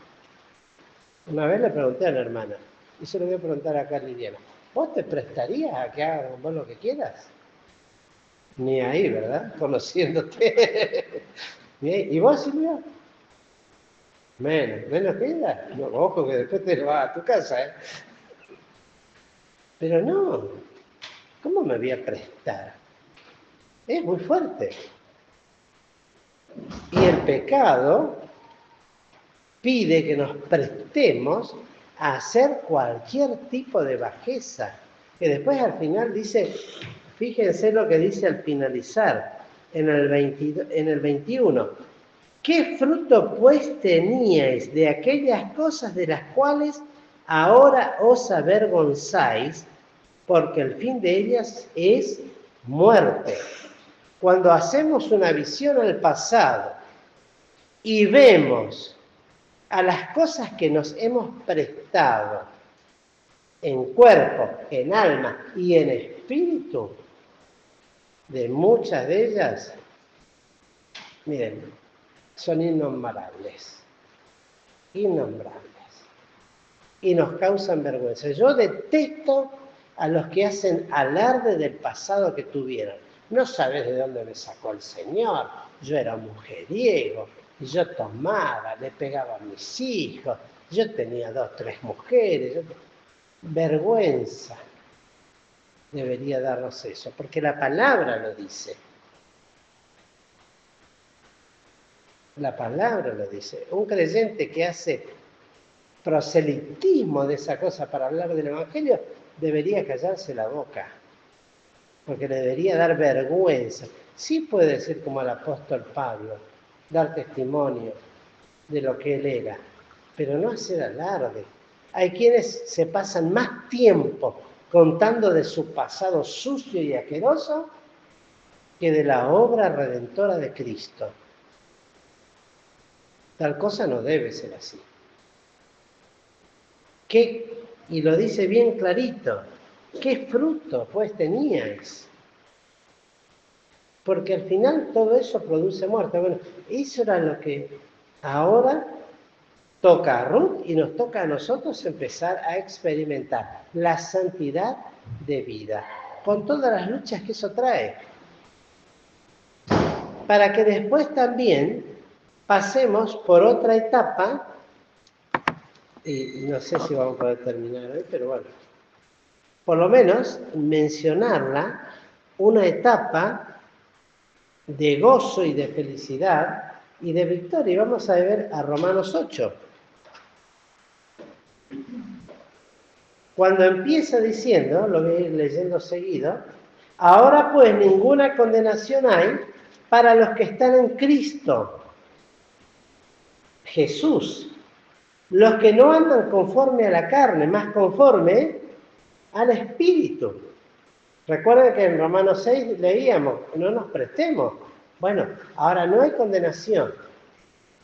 Una vez le pregunté a una hermana, y se lo voy a preguntar acá a Liliana, ¿vos te prestarías a que haga con vos lo que quieras? Ni ahí, ¿verdad? Conociéndote. Ni ahí. ¿Y vos, Silvia? Menos que ella. No, ojo que después te vas a tu casa, ¿eh? Pero no, ¿cómo me voy a prestar? Es muy fuerte. Y el pecado pide que nos prestemos a hacer cualquier tipo de bajeza. Que después al final dice, fíjense lo que dice al finalizar, en el 21. ¿Qué fruto pues teníais de aquellas cosas de las cuales ahora os avergonzáis? Porque el fin de ellas es muerte. Cuando hacemos una visión al pasado y vemos a las cosas que nos hemos prestado en cuerpo, en alma y en espíritu, de muchas de ellas, miren, son innombrables, innombrables, y nos causan vergüenza. Yo detesto a los que hacen alarde del pasado que tuvieron. No sabes de dónde me sacó el Señor, yo era mujeriego, yo tomaba, le pegaba a mis hijos, yo tenía 2, 3 mujeres. Vergüenza debería darnos eso, porque la palabra lo dice. La palabra lo dice. Un creyente que hace proselitismo de esa cosa para hablar del Evangelio debería callarse la boca, porque le debería dar vergüenza. Sí puede decir como el apóstol Pablo, dar testimonio de lo que él era, pero no hacer alarde. Hay quienes se pasan más tiempo contando de su pasado sucio y asqueroso que de la obra redentora de Cristo. Tal cosa no debe ser así. Y lo dice bien clarito, ¿qué fruto pues teníais? Porque al final todo eso produce muerte. Bueno, eso era lo que ahora toca a Ruth y nos toca a nosotros empezar a experimentar la santidad de vida, con todas las luchas que eso trae. Para que después también pasemos por otra etapa, y no sé si vamos a poder terminar hoy, pero bueno, por lo menos mencionarla, una etapa de gozo y de felicidad y de victoria. Y vamos a ver a Romanos 8. Cuando empieza diciendo, lo voy a ir leyendo seguido, ahora pues ninguna condenación hay para los que están en Cristo Jesús, los que no andan conforme a la carne, más conforme al Espíritu. Recuerden que en Romanos 6 leíamos, no nos prestemos. Bueno, ahora no hay condenación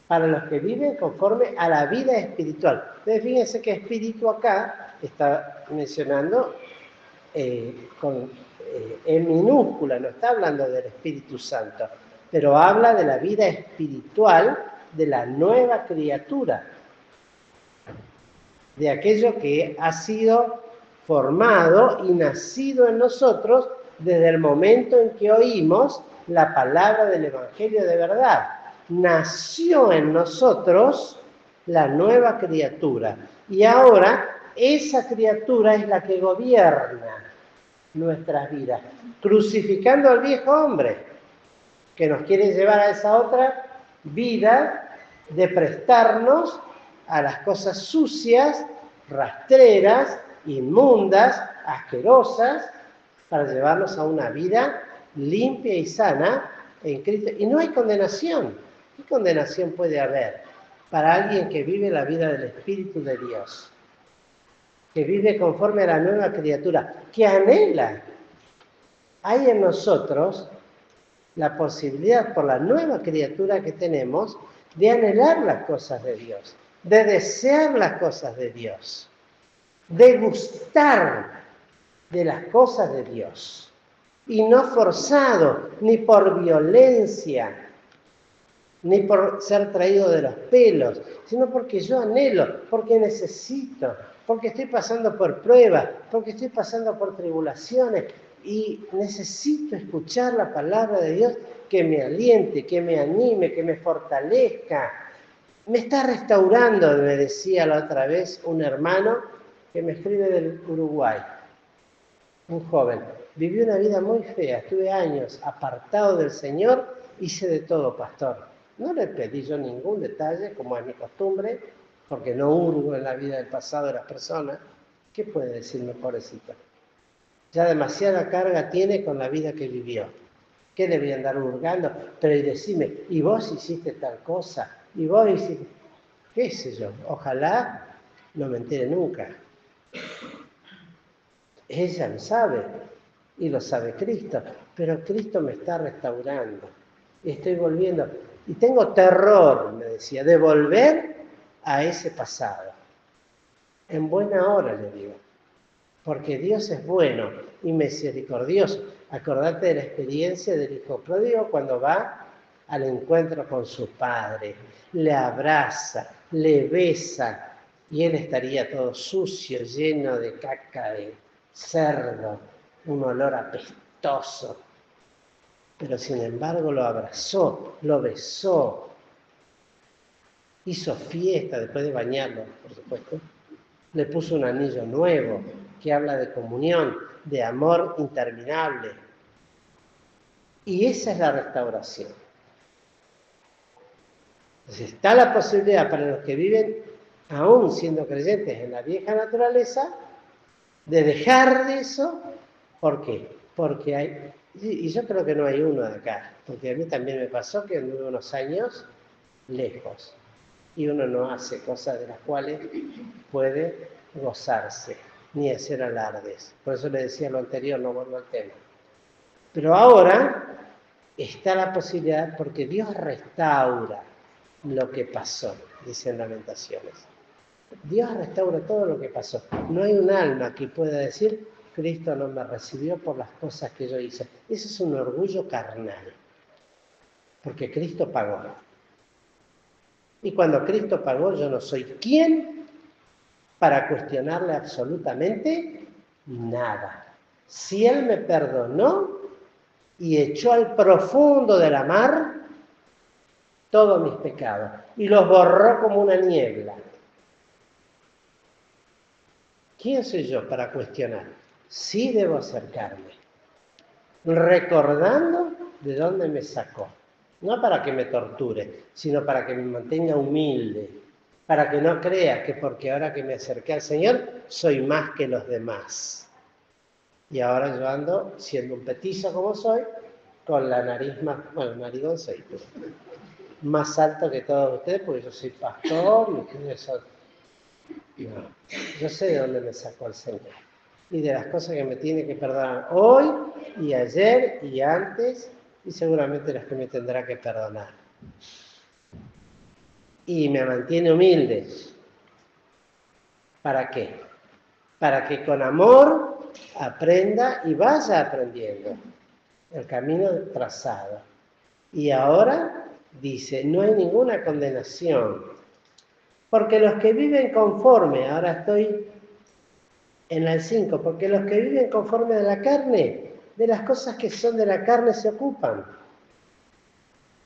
para los que viven conforme a la vida espiritual. Entonces fíjense que espíritu acá está mencionando en minúscula, no está hablando del Espíritu Santo, pero habla de la vida espiritual de la nueva criatura, de aquello que ha sido formado y nacido en nosotros desde el momento en que oímos la palabra del Evangelio de verdad. Nació en nosotros la nueva criatura y ahora esa criatura es la que gobierna nuestras vidas, crucificando al viejo hombre que nos quiere llevar a esa otra vida de prestarnos a las cosas sucias, rastreras, inmundas, asquerosas, para llevarnos a una vida limpia y sana en Cristo. Y no hay condenación. ¿Qué condenación puede haber para alguien que vive la vida del Espíritu de Dios? Que vive conforme a la nueva criatura, que anhela. Hay en nosotros la posibilidad, por la nueva criatura que tenemos, de anhelar las cosas de Dios, de desear las cosas de Dios, de gustar de las cosas de Dios, y no forzado, ni por violencia, ni por ser traído de los pelos, sino porque yo anhelo, porque necesito, porque estoy pasando por pruebas, porque estoy pasando por tribulaciones, y necesito escuchar la palabra de Dios que me aliente, que me anime, que me fortalezca. Me está restaurando, me decía la otra vez un hermano que me escribe del Uruguay, un joven. Viví una vida muy fea, estuve años apartado del Señor, hice de todo, pastor. No le pedí yo ningún detalle, como es mi costumbre, porque no hurgo en la vida del pasado de las personas. ¿Qué puede decirme, pobrecito? Ya demasiada carga tiene con la vida que vivió. ¿Qué le voy a andar hurgando? Pero y decime, ¿y vos hiciste tal cosa? ¿Y vos hiciste...? ¿Qué sé yo? Ojalá no me entere nunca. Ella lo sabe, y lo sabe Cristo, pero Cristo me está restaurando. Y estoy volviendo. Y tengo terror, me decía, de volver a ese pasado. En buena hora, le digo. Porque Dios es bueno y misericordioso. Acordate de la experiencia del hijo pródigo cuando va al encuentro con su padre. Le abraza, le besa, y él estaría todo sucio, lleno de caca de cerdo, un olor apestoso. Pero sin embargo lo abrazó, lo besó, hizo fiesta después de bañarlo, por supuesto. Le puso un anillo nuevo que habla de comunión, de amor interminable. Y esa es la restauración. Entonces está la posibilidad para los que viven, aún siendo creyentes en la vieja naturaleza, de dejar de eso. ¿Por qué? Porque hay, y yo creo que no hay uno de acá, porque a mí también me pasó que anduve unos años lejos, y uno no hace cosas de las cuales puede gozarse, ni hacer alardes. Por eso le decía lo anterior, no vuelvo al tema. Pero ahora está la posibilidad, porque Dios restaura lo que pasó, dicen Lamentaciones. Dios restaura todo lo que pasó. No hay un alma que pueda decir, Cristo no me recibió por las cosas que yo hice. Eso es un orgullo carnal, porque Cristo pagó. Y cuando Cristo pagó, yo no soy quien para cuestionarle absolutamente nada. Si Él me perdonó y echó al profundo de la mar todos mis pecados y los borró como una niebla, ¿quién soy yo para cuestionar? Sí debo acercarme, recordando de dónde me sacó. No para que me torture, sino para que me mantenga humilde, para que no crea que porque ahora que me acerqué al Señor, soy más que los demás. Y ahora yo ando, siendo un petizo como soy, con la nariz más, bueno, narigón soy, pero más alto que todos ustedes, porque yo soy pastor y ustedes son... No, yo sé de dónde me sacó el Señor y de las cosas que me tiene que perdonar hoy y ayer y antes y seguramente las que me tendrá que perdonar. Y me mantiene humilde. ¿Para qué? Para que con amor aprenda y vaya aprendiendo el camino trazado. Y ahora dice, no hay ninguna condenación, porque los que viven conforme, ahora estoy en el 5, porque los que viven conforme de la carne, de las cosas que son de la carne se ocupan.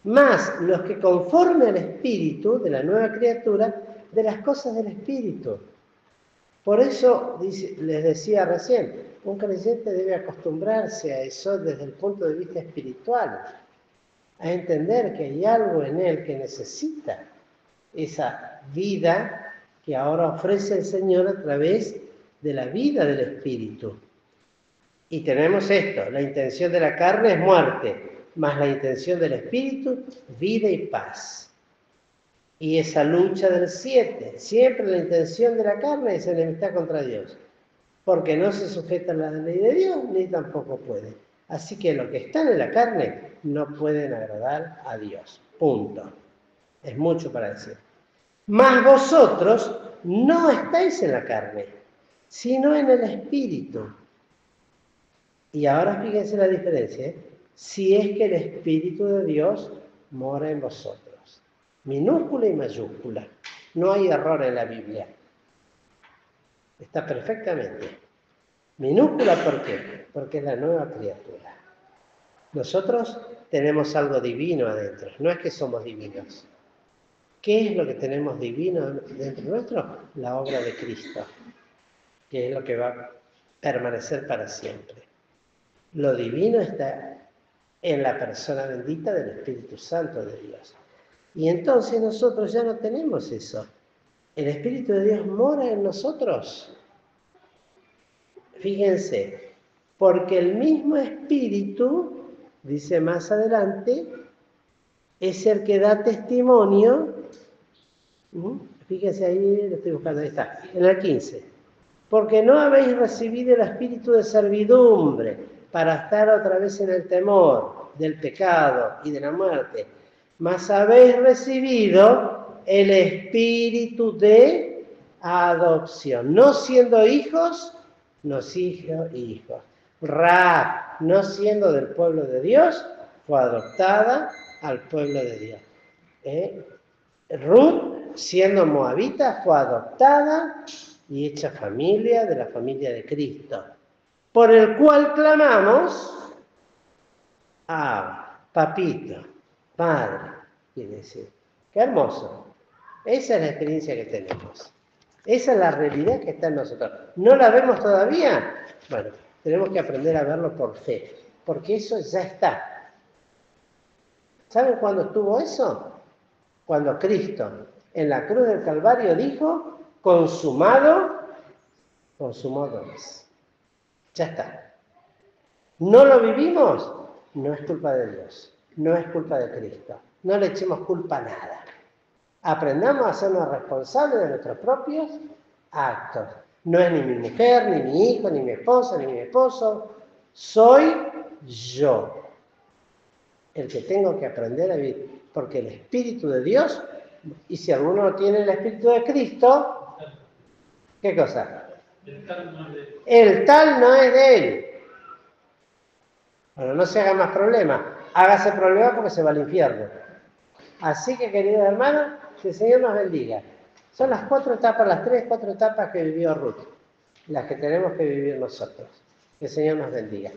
Más los que conforme al Espíritu, de la nueva criatura, de las cosas del Espíritu. Por eso, les decía recién, un creyente debe acostumbrarse a eso desde el punto de vista espiritual, a entender que hay algo en él que necesita esa vida que ahora ofrece el Señor a través de la vida del Espíritu. Y tenemos esto, la intención de la carne es muerte, más la intención del Espíritu, vida y paz. Y esa lucha del 7, siempre la intención de la carne es enemistad contra Dios, porque no se sujeta a la ley de Dios, ni tampoco puede. Así que los que están en la carne no pueden agradar a Dios. Punto. Es mucho para decir. Mas vosotros no estáis en la carne, sino en el Espíritu. Y ahora fíjense la diferencia, ¿eh? Si es que el Espíritu de Dios mora en vosotros. Minúscula y mayúscula. No hay error en la Biblia. Está perfectamente. Minúscula, ¿por qué? Porque es la nueva criatura. Nosotros tenemos algo divino adentro. No es que somos divinos. ¿Qué es lo que tenemos divino dentro nuestro? La obra de Cristo, que es lo que va a permanecer para siempre. Lo divino está en la persona bendita del Espíritu Santo de Dios. Y entonces nosotros ya no tenemos eso. El Espíritu de Dios mora en nosotros. Fíjense, porque el mismo Espíritu, dice más adelante, es el que da testimonio. Fíjense ahí, lo estoy buscando, ahí está, en el 15. Porque no habéis recibido el espíritu de servidumbre para estar otra vez en el temor del pecado y de la muerte, mas habéis recibido el espíritu de adopción, no siendo hijos, nos hizo hijos. Rahab, no siendo del pueblo de Dios, fue adoptada al pueblo de Dios. Ruth, siendo moabita, fue adoptada y hecha familia de la familia de Cristo, por el cual clamamos, papito, padre, quiere decir. Qué hermoso. Esa es la experiencia que tenemos. Esa es la realidad que está en nosotros. ¿No la vemos todavía? Bueno, tenemos que aprender a verlo por fe, porque eso ya está. ¿Saben cuándo estuvo eso? Cuando Cristo en la cruz del Calvario dijo, consumado es. Ya está. ¿No lo vivimos? No es culpa de Dios, no es culpa de Cristo. No le echemos culpa a nada. Aprendamos a hacernos responsables de nuestros propios actos. No es ni mi mujer, ni mi hijo, ni mi esposa, ni mi esposo. Soy yo el que tengo que aprender a vivir. Porque el Espíritu de Dios, y si alguno no tiene el Espíritu de Cristo, ¿qué cosa? El tal no es de él. Bueno, no se haga más problema. Hágase problema porque se va al infierno. Así que, queridos hermanos, Que el Señor nos bendiga. Son las 4 etapas, las 3, 4 etapas que vivió Ruth, las que tenemos que vivir nosotros. Que el Señor nos bendiga.